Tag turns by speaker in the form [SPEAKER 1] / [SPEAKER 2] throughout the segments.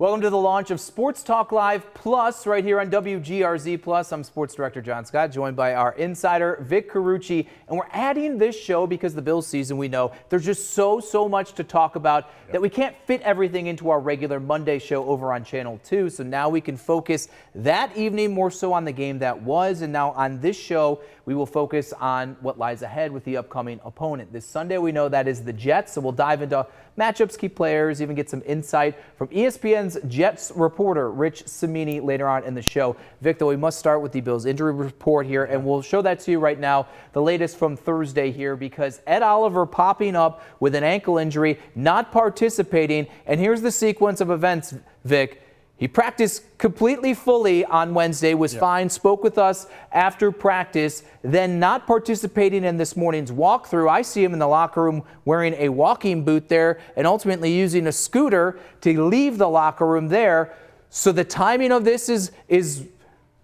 [SPEAKER 1] Welcome to the launch of Sports Talk Live Plus right here on WGRZ Plus. I'm Sports Director John Scott, joined by our insider Vic Carucci, and we're adding this show because the Bills season, we know there's just so much to talk about that we can't fit everything into our regular Monday show over on Channel 2. So now we can focus that evening more so on the game that was, and now on this show we will focus on what lies ahead with the upcoming opponent. This Sunday we know that is the Jets, so we'll dive into matchups, key players, even get some insight from ESPN's Jets reporter Rich Cimini later on in the show. Vic, though, we must start with the Bills injury report here, and we'll show that to you right now, the latest from Thursday here, because Ed Oliver popping up with an ankle injury, not participating, and here's the sequence of events, Vic. He practiced completely fully on Wednesday, was fine, spoke with us after practice, then not participating in this morning's walkthrough. I see him in the locker room wearing a walking boot there and ultimately using a scooter to leave the locker room there. So the timing of this is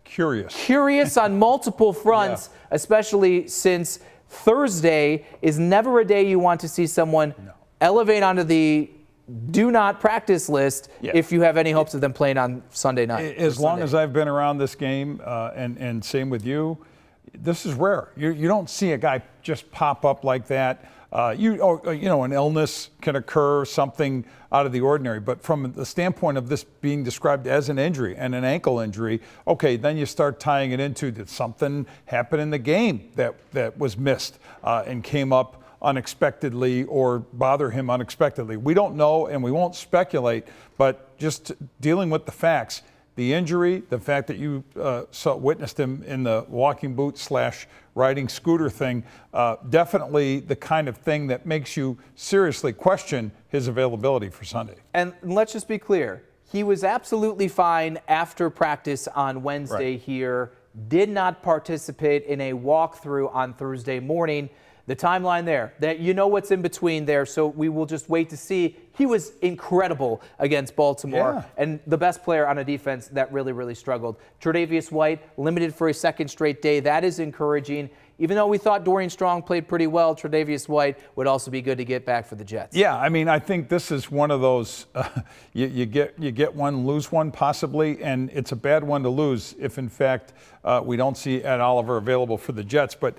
[SPEAKER 1] curious on multiple fronts, especially since Thursday is never a day you want to see someone elevate onto the do not practice list if you have any hopes of them playing on Sunday night.
[SPEAKER 2] As long as I've been around this game, and same with you, this is rare. You don't see a guy just pop up like that. An illness can occur, something out of the ordinary. But from the standpoint of this being described as an injury and an ankle injury, okay, then you start tying it into, did something happen in the game that was missed and came up unexpectedly or bother him unexpectedly? We don't know, and we won't speculate, but just dealing with the facts, the injury, the fact that you witnessed him in the walking boot / riding scooter thing, definitely the kind of thing that makes you seriously question his availability for Sunday.
[SPEAKER 1] And let's just be clear, he was absolutely fine after practice on Wednesday here, did not participate in a walkthrough on Thursday morning. The timeline there, that you know what's in between there, so we will just wait to see. He was incredible against Baltimore and the best player on a defense that really struggled. Tre'Davious White limited for a second straight day. That is encouraging. Even though we thought Dorian Strong played pretty well, Tre'Davious White would also be good to get back for the Jets.
[SPEAKER 2] Yeah, I mean, I think this is one of those, you get one, lose one possibly, and it's a bad one to lose if, in fact, we don't see Ed Oliver available for the Jets. But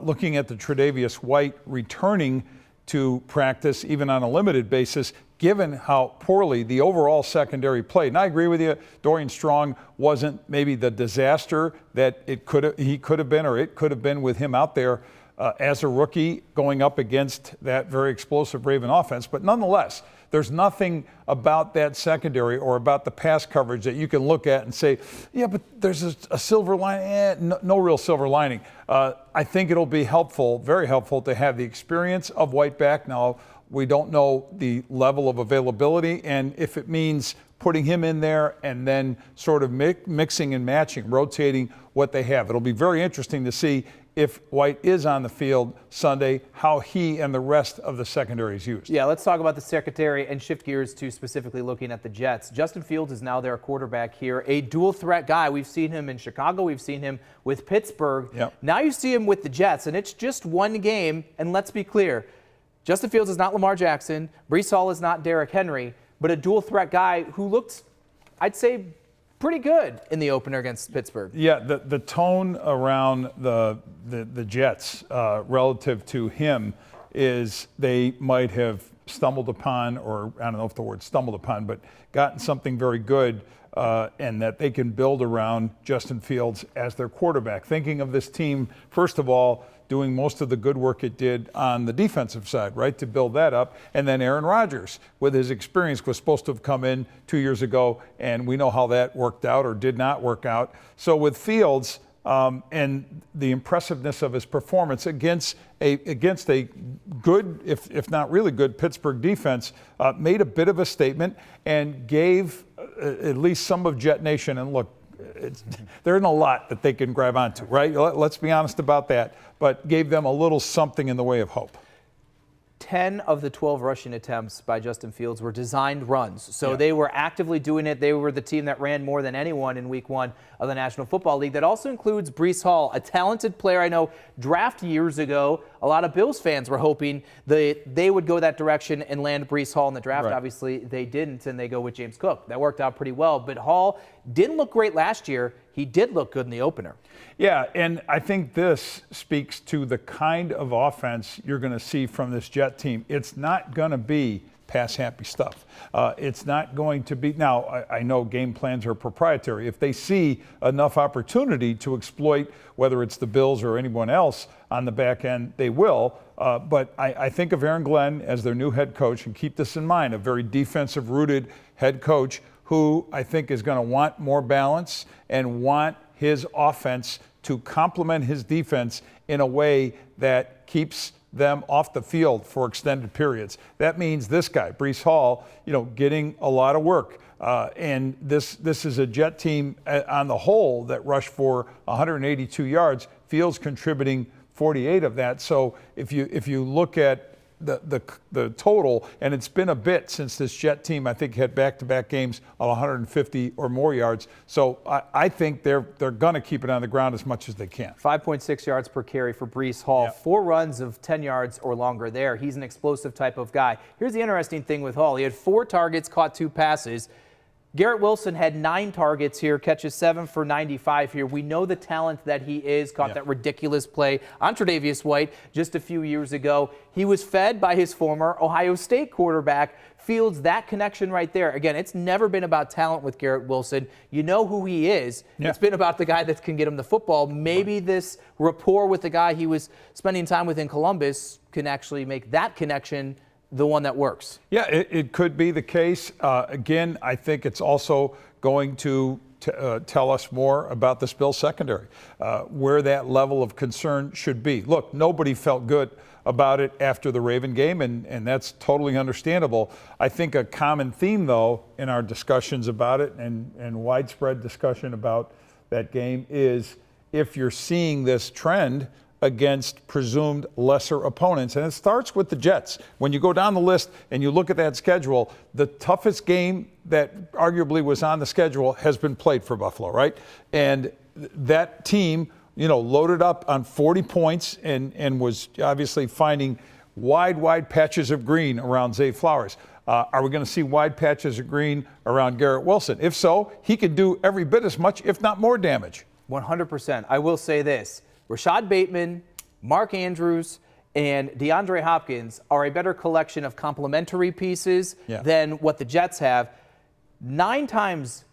[SPEAKER 2] looking at the Tre'Davious White returning to practice, even on a limited basis, given how poorly the overall secondary played. And I agree with you, Dorian Strong wasn't maybe the disaster that he could have been, or it could have been with him out there as a rookie going up against that very explosive Raven offense. But nonetheless, there's nothing about that secondary or about the pass coverage that you can look at and say, yeah, but there's a silver lining. No real silver lining. I think it'll be helpful, very helpful, to have the experience of White back. Now, we don't know the level of availability, and if it means putting him in there and then sort of mixing and matching, rotating what they have. It'll be very interesting to see if White is on the field Sunday, how he and the rest of the secondary is used.
[SPEAKER 1] Yeah, let's talk about the secondary and shift gears to specifically looking at the Jets. Justin Fields is now their quarterback here, a dual threat guy. We've seen him in Chicago. We've seen him with Pittsburgh. Now you see him with the Jets, and it's just one game. And let's be clear, Justin Fields is not Lamar Jackson. Breece Hall is not Derrick Henry, but a dual threat guy who looked, I'd say, pretty good in the opener against Pittsburgh.
[SPEAKER 2] Yeah, the tone around the Jets relative to him is they might have stumbled upon, or I don't know if the word stumbled upon, but gotten something very good, and that they can build around Justin Fields as their quarterback. Thinking of this team, first of all, doing most of the good work it did on the defensive side, right, to build that up. And then Aaron Rodgers, with his experience, was supposed to have come in 2 years ago, and we know how that worked out or did not work out. So with Fields and the impressiveness of his performance against a good, if not really good, Pittsburgh defense, made a bit of a statement and gave at least some of Jet Nation, and look, there isn't a lot that they can grab onto, right? Let's be honest about that, but gave them a little something in the way of hope.
[SPEAKER 1] 10 of the 12 rushing attempts by Justin Fields were designed runs. So
[SPEAKER 2] Yeah.
[SPEAKER 1] they were actively doing it. They were the team that ran more than anyone in week 1 of the National Football League. That also includes Breece Hall, a talented player. I know draft years ago, a lot of Bills fans were hoping that they would go that direction and land Breece Hall in the draft.
[SPEAKER 2] Right.
[SPEAKER 1] Obviously, they didn't, and they go with James Cook. That worked out pretty well. But Hall didn't look great last year. He did look good in the opener.
[SPEAKER 2] Yeah, and I think this speaks to the kind of offense you're going to see from this Jet team. It's not going to be pass-happy stuff. It's not going to be – now, I know game plans are proprietary. If they see enough opportunity to exploit, whether it's the Bills or anyone else on the back end, they will. But I think of Aaron Glenn as their new head coach, and keep this in mind, a very defensive-rooted head coach who I think is going to want more balance and want his offense to complement his defense in a way that keeps them off the field for extended periods. That means this guy, Breece Hall, getting a lot of work. And this is a Jet team on the whole that rushed for 182 yards. Fields contributing 48 of that. So if you look at the total, and it's been a bit since this Jet team, I think, had back-to-back games of 150 or more yards. So I think they're going to keep it on the ground as much as they can.
[SPEAKER 1] 5.6 yards per carry for Breece Hall. Yeah. 4 runs of 10 yards or longer there. He's an explosive type of guy. Here's the interesting thing with Hall. He had 4 targets, caught 2 passes. Garrett Wilson had 9 targets here, catches 7 for 95 here. We know the talent that he is. Caught that ridiculous play on Tre'Davious White just a few years ago. He was fed by his former Ohio State quarterback. Fields, that connection right there. Again, it's never been about talent with Garrett Wilson. You know who he is. Yeah. It's been about the guy that can get him the football. Maybe this rapport with the guy he was spending time with in Columbus can actually make that connection the one that works.
[SPEAKER 2] Yeah, it could be the case. Again, I think it's also going to tell us more about this Bills secondary, where that level of concern should be. Look, nobody felt good about it after the Raven game, and that's totally understandable. I think a common theme, though, in our discussions about it and widespread discussion about that game is if you're seeing this trend against presumed lesser opponents. And it starts with the Jets. When you go down the list and you look at that schedule, the toughest game that arguably was on the schedule has been played for Buffalo, right? And that team, loaded up on 40 points and was obviously finding wide patches of green around Zay Flowers. Are we going to see wide patches of green around Garrett Wilson? If so, he could do every bit as much, if not more damage.
[SPEAKER 1] 100%. I will say this. Rashad Bateman, Mark Andrews, and DeAndre Hopkins are a better collection of complementary pieces than what the Jets have. 9 times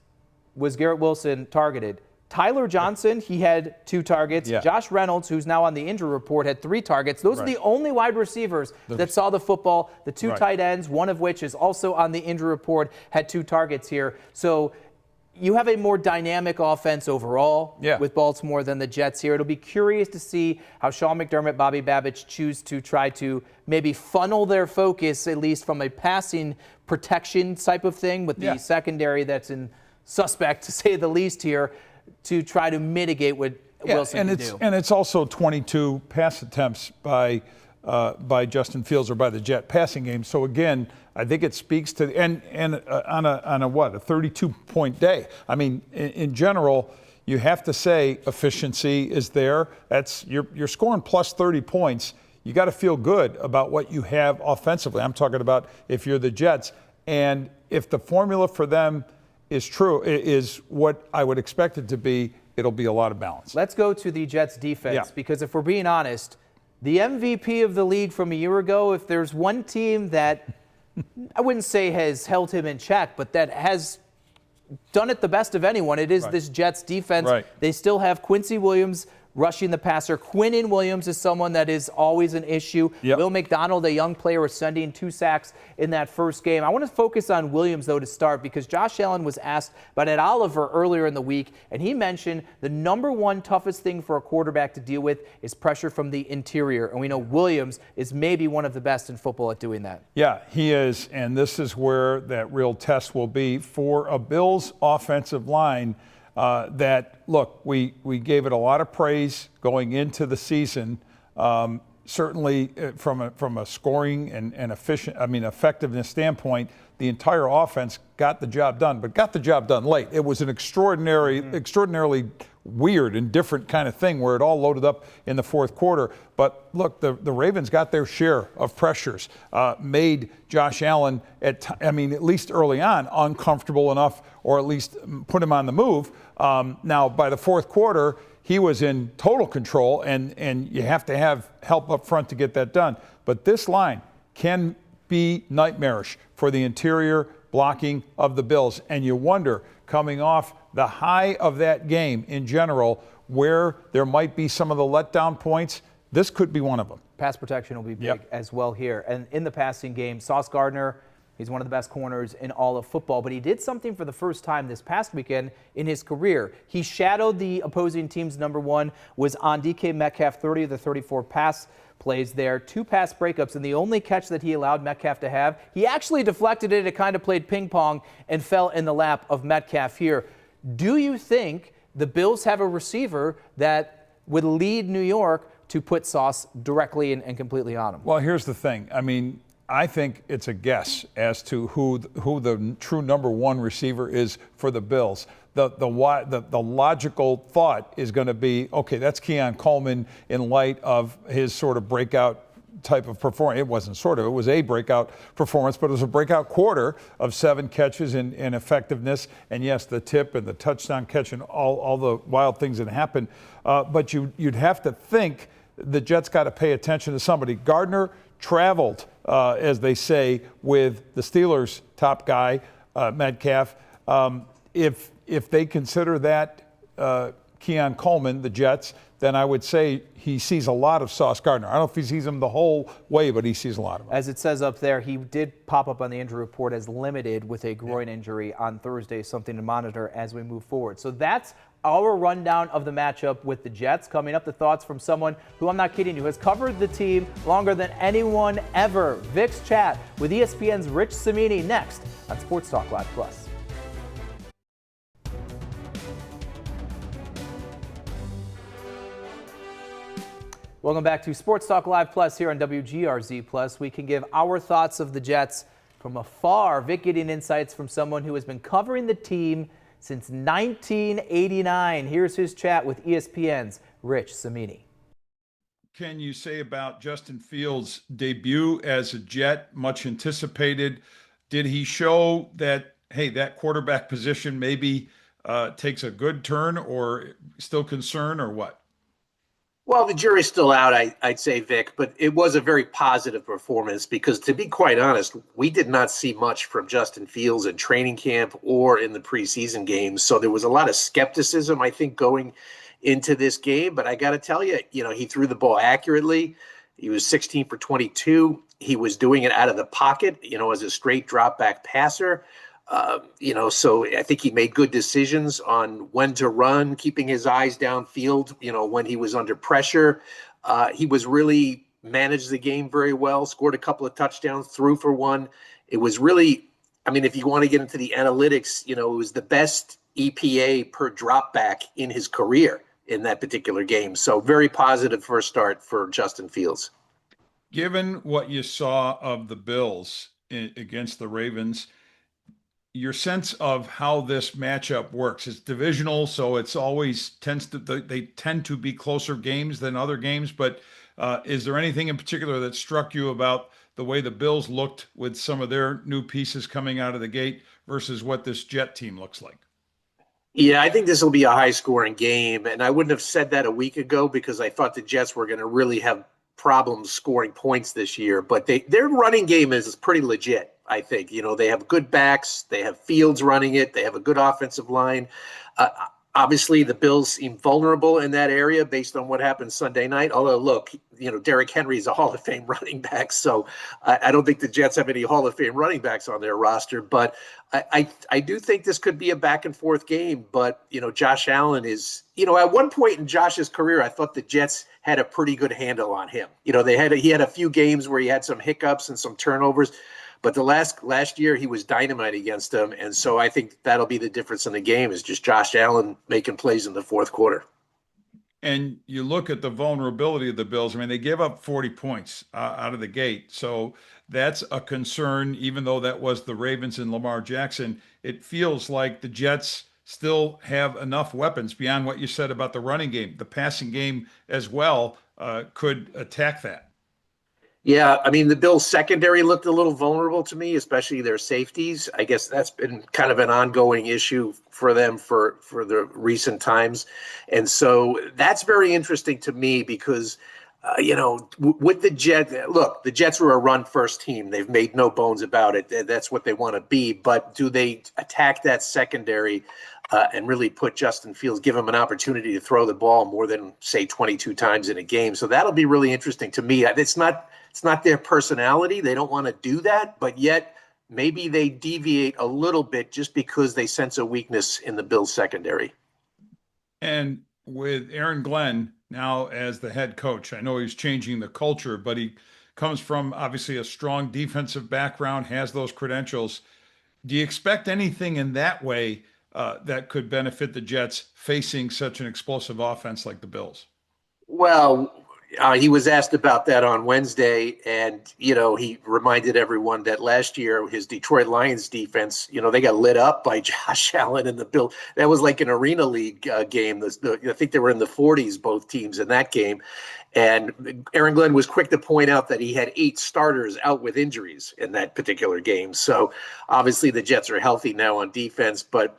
[SPEAKER 1] was Garrett Wilson targeted. Tyler Johnson, he had 2 targets. Yeah. Josh Reynolds, who's now on the injury report, had 3 targets. Those are the only wide receivers that saw the football. The 2 tight ends, one of which is also on the injury report, had 2 targets here. So you have a more dynamic offense overall with Baltimore than the Jets here. It'll be curious to see how Sean McDermott, Bobby Babich choose to try to maybe funnel their focus, at least from a passing protection type of thing, with the secondary that's in suspect, to say the least here, to try to mitigate what Wilson can do.
[SPEAKER 2] And it's also 22 pass attempts by Justin Fields or by the Jet passing game. So again, I think it speaks to and on a 32-point day. I mean, in general, you have to say efficiency is there. That's you're scoring plus 30 points. You got to feel good about what you have offensively. I'm talking about if you're the Jets, and if the formula for them is true, is what I would expect it to be, it'll be a lot of balance.
[SPEAKER 1] Let's go to the Jets defense, because if we're being honest, the MVP of the league from a year ago, if there's one team that I wouldn't say has held him in check, but that has done it the best of anyone, it is this Jets defense. They still have Quincy Williams rushing the passer. Quinnen Williams is someone that is always an issue. Will McDonald, a young player, was sending 2 sacks in that first game. I want to focus on Williams, though, to start, because Josh Allen was asked about Ed Oliver earlier in the week, and he mentioned the number one toughest thing for a quarterback to deal with is pressure from the interior. And we know Williams is maybe one of the best in football at doing that.
[SPEAKER 2] Yeah, he is, and this is where that real test will be for a Bills offensive line. That, look, we gave it a lot of praise going into the season, certainly from a scoring and effectiveness standpoint, the entire offense got the job done, but got the job done late. It was an extraordinarily weird and different kind of thing where it all loaded up in the fourth quarter. But look, the Ravens got their share of pressures, made Josh Allen at least early on uncomfortable enough, or at least put him on the move. Now by the fourth quarter, he was in total control, and you have to have help up front to get that done. But this line can be nightmarish for the interior blocking of the Bills. And you wonder, coming off the high of that game in general, where there might be some of the letdown points, this could be one of them.
[SPEAKER 1] Pass protection will be big as well here. And in the passing game, Sauce Gardner, he's one of the best corners in all of football, but he did something for the first time this past weekend in his career. He shadowed the opposing team's number one, was on DK Metcalf 30 of the 34 pass plays there, 2 pass breakups, and the only catch that he allowed Metcalf to have, he actually deflected it. It kind of played ping pong and fell in the lap of Metcalf here. Do you think the Bills have a receiver that would lead New York to put Sauce directly and completely on him?
[SPEAKER 2] Well, here's the thing. I think it's a guess as to who the true number one receiver is for the Bills. The logical thought is going to be, okay, that's Keon Coleman in light of his sort of breakout type of performance. It wasn't sort of, it was a breakout performance, but it was a breakout quarter of 7 catches in effectiveness. And yes, the tip and the touchdown catch and all the wild things that happened. But you'd have to think the Jets got to pay attention to somebody. Gardner traveled, as they say, with the Steelers' top guy, Metcalf. If they consider that Keon Coleman, the Jets, then I would say he sees a lot of Sauce Gardner. I don't know if he sees him the whole way, but he sees a lot of him.
[SPEAKER 1] As it says up there, he did pop up on the injury report as limited with a groin injury on Thursday, something to monitor as we move forward. So that's our rundown of the matchup with the Jets. Coming up, the thoughts from someone who, I'm not kidding you, has covered the team longer than anyone ever. Vic's chat with ESPN's Rich Cimini next on Sports Talk Live Plus. Welcome back to Sports Talk Live Plus here on WGRZ Plus. We can give our thoughts of the Jets from afar. Vic getting insights from someone who has been covering the team since 1989. Here's his chat with ESPN's Rich Cimini.
[SPEAKER 2] Can you say about Justin Fields' debut as a Jet, much anticipated? Did he show that, hey, that quarterback position maybe takes a good turn, or still concern, or what?
[SPEAKER 3] Well, the jury's still out, I'd say, Vic, but it was a very positive performance because, to be quite honest, we did not see much from Justin Fields in training camp or in the preseason games. So there was a lot of skepticism, I think, going into this game. But I got to tell you, he threw the ball accurately. He was 16 for 22. He was doing it out of the pocket, as a straight drop back passer. So I think he made good decisions on when to run, keeping his eyes downfield, when he was under pressure. He was really managed the game very well, scored a couple of touchdowns, threw for one. It was really, if you want to get into the analytics, it was the best EPA per drop back in his career in that particular game. So very positive first start for Justin Fields.
[SPEAKER 2] Given what you saw of the Bills against the Ravens, your sense of how this matchup works. It's divisional, so it's always they tend to be closer games than other games. But is there anything in particular that struck you about the way the Bills looked with some of their new pieces coming out of the gate versus what this Jet team looks like?
[SPEAKER 3] Yeah, I think this will be a high-scoring game, and I wouldn't have said that a week ago because I thought the Jets were going to really have problems scoring points this year. But their running game is pretty legit. I think, they have good backs. They have Fields running it. They have a good offensive line. Obviously, the Bills seem vulnerable in that area based on what happened Sunday night. Although, look, Derrick Henry is a Hall of Fame running back. So I don't think the Jets have any Hall of Fame running backs on their roster. But I do think this could be a back and forth game. But, Josh Allen is, at one point in Josh's career, I thought the Jets had a pretty good handle on him. He had a few games where he had some hiccups and some turnovers. But the last year, he was dynamite against them. And so I think that'll be the difference in the game is just Josh Allen making plays in the fourth quarter.
[SPEAKER 2] And you look at the vulnerability of the Bills. I mean, they gave up 40 points out of the gate. So that's a concern, even though that was the Ravens and Lamar Jackson. It feels like the Jets still have enough weapons beyond what you said about the running game. The passing game as well could attack that.
[SPEAKER 3] Yeah, I mean, the Bills' secondary looked a little vulnerable to me, especially their safeties. I guess that's been kind of an ongoing issue for them for the recent times. And so that's very interesting to me because, with the Jets, look, the Jets were a run-first team. They've made no bones about it. That's what they want to be. But do they attack that secondary and really put Justin Fields, give him an opportunity to throw the ball more than, say, 22 times in a game? So that'll be really interesting to me. It's not their personality. They don't want to do that, but yet maybe they deviate a little bit just because they sense a weakness in the Bills secondary.
[SPEAKER 2] And with Aaron Glenn now as the head coach, I know he's changing the culture, but he comes from obviously a strong defensive background, has those credentials. Do you expect anything in that way that could benefit the Jets facing such an explosive offense like the Bills?
[SPEAKER 3] Well, he was asked about that on Wednesday, and, he reminded everyone that last year his Detroit Lions defense, they got lit up by Josh Allen and the Bills. That was like an Arena League game. I think they were in the 40s, both teams in that game. And Aaron Glenn was quick to point out that he had 8 starters out with injuries in that particular game. So obviously the Jets are healthy now on defense, but,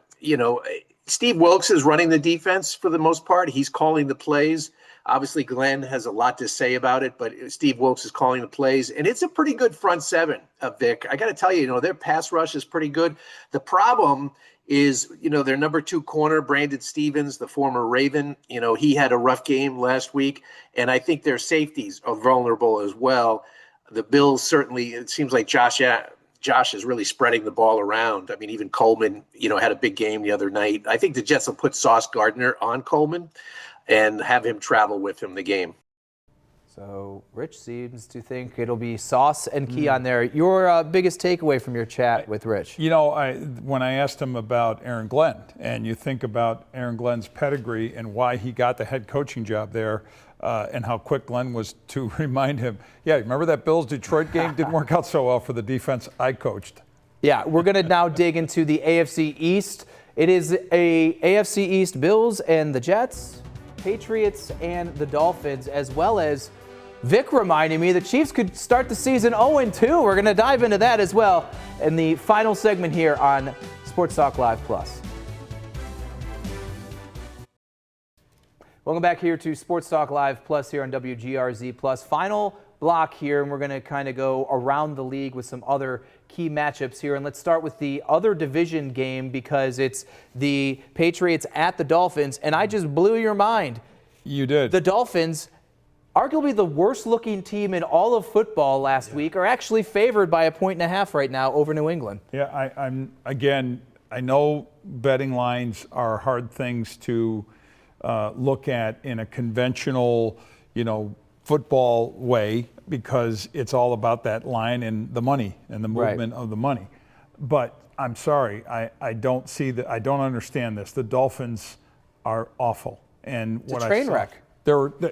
[SPEAKER 3] Steve Wilkes is running the defense for the most part. He's calling the plays. Obviously, Glenn has a lot to say about it, but Steve Wilkes is calling the plays, and it's a pretty good front seven, Vic. I got to tell you, their pass rush is pretty good. The problem is, their number 2 corner, Brandon Stevens, the former Raven, he had a rough game last week, and I think their safeties are vulnerable as well. The Bills certainly, it seems like Josh is really spreading the ball around. I mean, even Coleman, had a big game the other night. I think the Jets will put Sauce Gardner on Coleman and have him travel with him the game.
[SPEAKER 1] So Rich seems to think it'll be Sauce and Keon there. Your biggest takeaway from your chat with Rich?
[SPEAKER 2] When I asked him about Aaron Glenn, and you think about Aaron Glenn's pedigree and why he got the head coaching job there, and how quick Glenn was to remind him, remember that Bills-Detroit game? Didn't work out so well for the defense I coached.
[SPEAKER 1] Yeah, we're going to now dig into the AFC East. It is a AFC East Bills and the Jets, Patriots and the Dolphins, as well as Vic reminding me the Chiefs could start the season 0-2. We're going to dive into that as well in the final segment here on Sports Talk Live Plus. Welcome back here to Sports Talk Live Plus here on WGRZ Plus. Final block here, and we're going to kind of go around the league with some other key matchups here. And let's start with the other division game because it's the Patriots at the Dolphins, and I just blew your mind.
[SPEAKER 2] You did.
[SPEAKER 1] The Dolphins, arguably the worst-looking team in all of football last week, are actually favored by 1.5 right now over New England.
[SPEAKER 2] Yeah, I know betting lines are hard things to look at in a conventional, football way because it's all about that line and the money and the movement of the money. But I'm sorry, I don't see that. I don't understand this. The Dolphins are awful, and
[SPEAKER 1] it's a train wreck.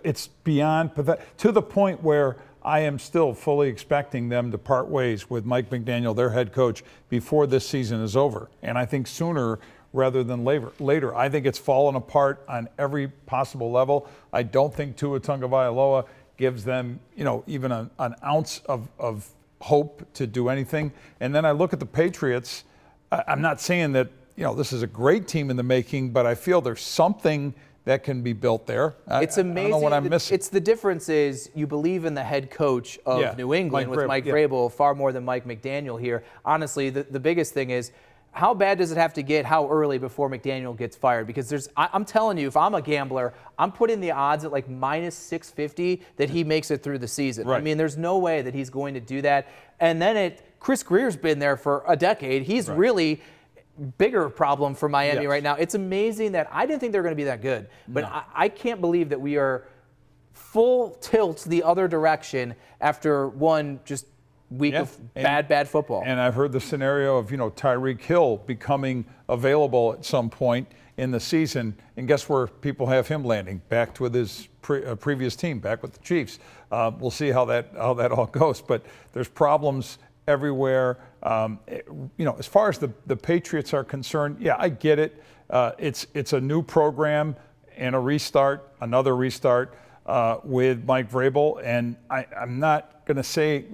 [SPEAKER 2] It's beyond pathetic to the point where I am still fully expecting them to part ways with Mike McDaniel, their head coach, before this season is over. And I think sooner rather than later. I think it's fallen apart on every possible level. I don't think Tua Tagovailoa gives them, even an ounce of hope to do anything. And then I look at the Patriots. I'm not saying that, this is a great team in the making, but I feel there's something that can be built there.
[SPEAKER 1] It's amazing.
[SPEAKER 2] I don't know what I'm missing.
[SPEAKER 1] It's the difference is you believe in the head coach of New England with Mike Vrabel far more than Mike McDaniel here. Honestly, the biggest thing is, how bad does it have to get, how early before McDaniel gets fired? Because I'm telling you, if I'm a gambler, I'm putting the odds at like minus 650 that he makes it through the season.
[SPEAKER 2] Right.
[SPEAKER 1] I mean, there's no way that he's going to do that. And then Chris Greer's been there for a decade. He's really bigger problem for Miami right now. It's amazing that I didn't think they were going to be that good. But I can't believe that we are full tilt the other direction after one just week of bad football.
[SPEAKER 2] And I've heard the scenario of, Tyreek Hill becoming available at some point, in the season. And guess where people have him landing? Back with his previous team, back with the Chiefs. We'll see how that all goes. But there's problems everywhere. As far as the Patriots are concerned, yeah, I get it. It's a new program and another restart with Mike Vrabel. And I'm not going to say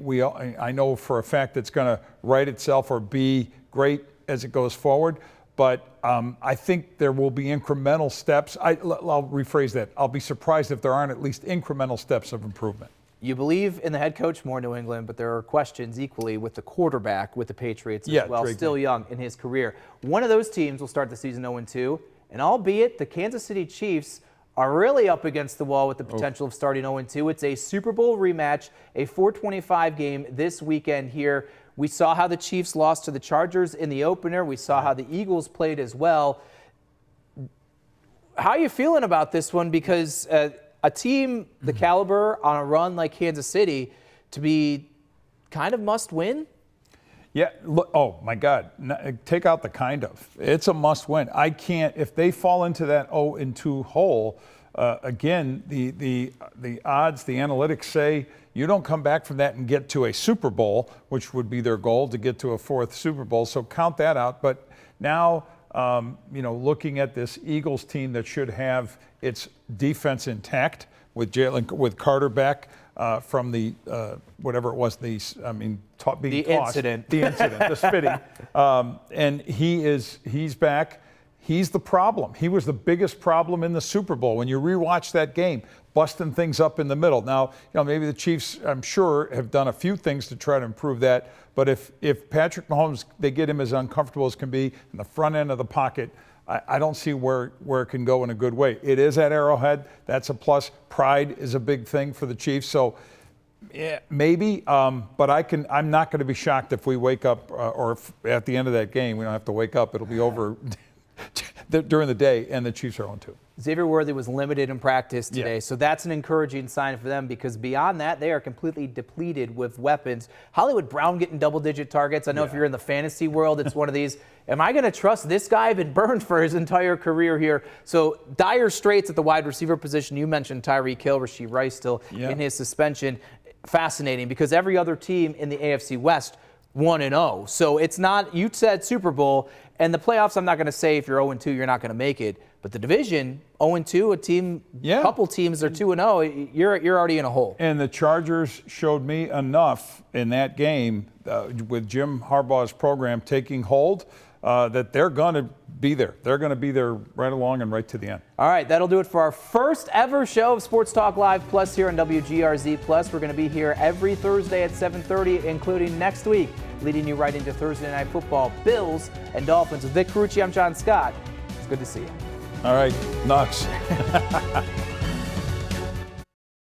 [SPEAKER 2] I know for a fact it's going to right itself or be great as it goes forward. But I think there will be incremental steps. I'll rephrase that. I'll be surprised if there aren't at least incremental steps of improvement.
[SPEAKER 1] You believe in the head coach more, New England, but there are questions equally with the quarterback with the Patriots as well, still young in his career. One of those teams will start the season 0-2, and albeit the Kansas City Chiefs are really up against the wall with the potential of starting 0-2. It's a Super Bowl rematch, a 425 game this weekend here. We saw how the Chiefs lost to the Chargers in the opener. We saw how the Eagles played as well. How are you feeling about this one? Because a team the caliber on a run like Kansas City to be kind of must win?
[SPEAKER 2] Yeah. Oh, my God. Take out the kind of. It's a must win. I can't, if they fall into that 0-2 hole, again, the odds, the analytics say you don't come back from that and get to a Super Bowl, which would be their goal, to get to a fourth Super Bowl. So count that out. But now, looking at this Eagles team that should have its defense intact with Carter back from the whatever it was, being tossed.
[SPEAKER 1] Incident,
[SPEAKER 2] the spitting, and he's back. He's the problem. He was the biggest problem in the Super Bowl. When you rewatch that game, busting things up in the middle. Now, maybe the Chiefs, I'm sure, have done a few things to try to improve that. But if Patrick Mahomes, they get him as uncomfortable as can be in the front end of the pocket, I don't see where it can go in a good way. It is at Arrowhead. That's a plus. Pride is a big thing for the Chiefs. So yeah, maybe, but I'm not going to be shocked if we wake up or if at the end of that game, we don't have to wake up. It'll be over during the day, and the Chiefs are 0-2.
[SPEAKER 1] Xavier Worthy was limited in practice today, so that's an encouraging sign for them because beyond that, they are completely depleted with weapons. Hollywood Brown getting double-digit targets. I know if you're in the fantasy world, it's one of these. Am I going to trust this guy? Been burned for his entire career here. So dire straits at the wide receiver position. You mentioned Tyreek Hill, Rashee Rice still in his suspension. Fascinating because every other team in the AFC West 1-0. So it's not, you said Super Bowl, and the playoffs, I'm not going to say if you're 0-2, you're not going to make it. But the division, 0-2, a team, couple teams are 2-0, you're already in a hole.
[SPEAKER 2] And the Chargers showed me enough in that game with Jim Harbaugh's program taking hold that they're going to be there. They're going to be there right along and right to the end.
[SPEAKER 1] All right, that'll do it for our first ever show of Sports Talk Live Plus here on WGRZ Plus. We're going to be here every Thursday at 7:30, including next week, leading you right into Thursday Night Football, Bills and Dolphins. With Vic Carucci, I'm John Scott. It's good to see you.
[SPEAKER 2] All right, Knox.